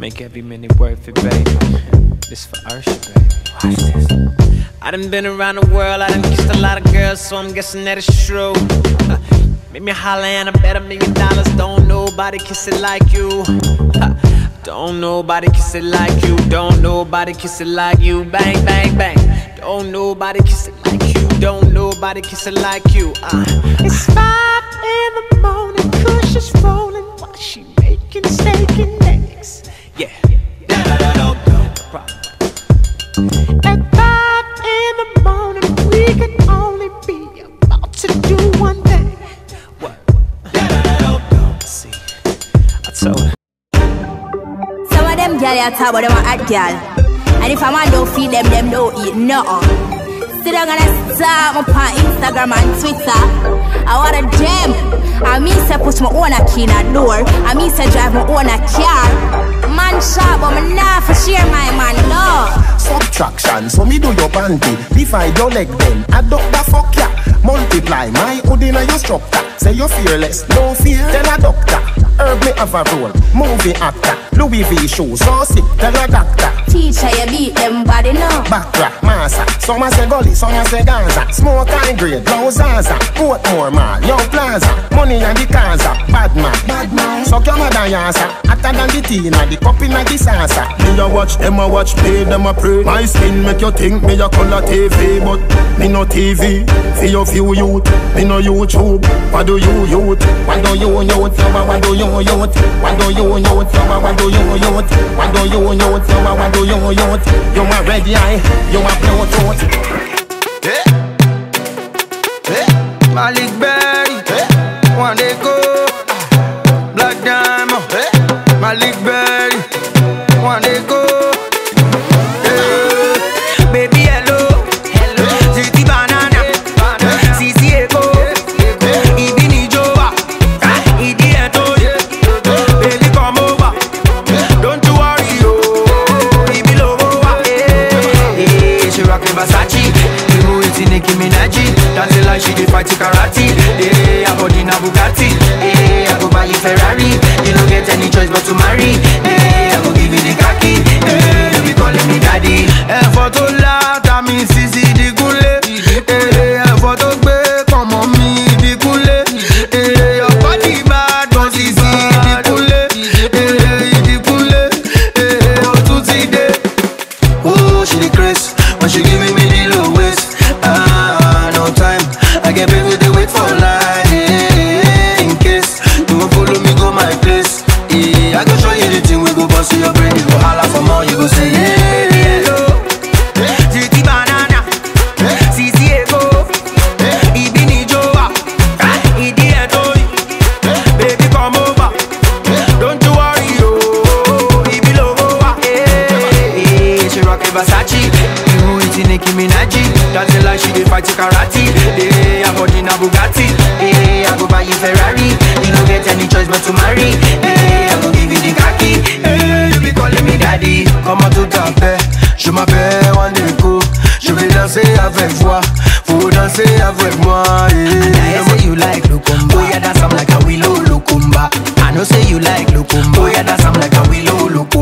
Make every minute worth it, baby. This for Ursha, baby. Watch this. I done been around the world, I done kissed a lot of girls, so I'm guessing that it's true. Make me holler and I bet $1 million. Don't nobody kiss it like you. Don't nobody kiss it like you. Don't nobody kiss it like you. Bang, bang, bang. Don't nobody kiss it like you. Don't nobody kiss it like you. It's 5 in the morning, Kush is rolling while she making steak and eggs. Yeah. No problem. At 5 in the morning, we can only be about to do one thing. What? See, I told her. Some of them gyal talk about them a hot gyal, and if a man don't feed them, them don't eat nothing. So they're gonna start up on Instagram and Twitter. I want a gem. I mean say push my own a key in a door. I mean say drive my own a car. Man sharp, but me nah for share my man, no. Subtraction, so me do your panty. Divide your leg then, adopt the fuck ya. Multiply my hood in your structure. Say you're fearless, no fear, tell a doctor. Herb me have a role, movie actor. Louis V shoes, so sick, tell a doctor. Teacher, you beat them body now. Backrack, massa, some a say gully, some a say Gaza. Smoke high grade, blow Zaza. Portmore mall, Young Plaza. Money and the Kaza, bad man. Suck your mother yasa. Hotter than the tea, the cup inna the salsa. Me a watch, them a watch, play, them a pray. My skin make you think me a color TV, but me no TV. For your few youth, me no YouTube. What do you youth? What do you youth? What do you youth? What do you youth? What do you youth? What do you youth? What do you youth? You a red eye, you a Bluetooth. Hey, hey, Malik Berry, hey, one day go, Black Diamond, hey, Malik Berry, one day go. Hey, baby hello, hello, Ziti banana, Sisi eko, Ibini Joa, Idi eto, baby come over, don't you worry yo, Ibi logo hey, she rockin' Versace, you eating Nicki Minaj, dancing like she dey fight karate. Hey, I body na Bugatti, hey, I go buy you Ferrari, you don't get any choice but to marry. Hey, I go give you the khaki, hey, you be calling me daddy. Hey, photo la, tami sisi di kule. Hey, photo gbe, come on me di kule. Hey, your body bad, but sisi di kule. Hey, di kule. Hey, oh tutti day. Oh, she the craze when she giving me the low waist. No time, I get paid with the wait for life. In case you won't follow me, go my place. I go show you the thing, we go bust your brain. You go holla for more, you go say yeah. Baby hello, Ziti banana, Sisi eko, Ibini Joa, Idi eto, baby come over, don't you worry yo, Ibi logo hey, she rockin' Versace, you eating Nicki Minaj, dancing like she dey fight karate. Hey, I body na Bugatti, hey, I go buy you Ferrari, you don't get any choice but to marry. Hey, I go give you the khaki, hey, you be calling me daddy. Comment tout à fait, je m'appelle Wandeko. Je vais danser avec toi, faut danser avec moi. Yeah. I say you like Lukumba, oh yeah, that's I'm like a willow Lukumba. I know say you like Lukumba, oh yeah, that's I'm like a willow Lukumba.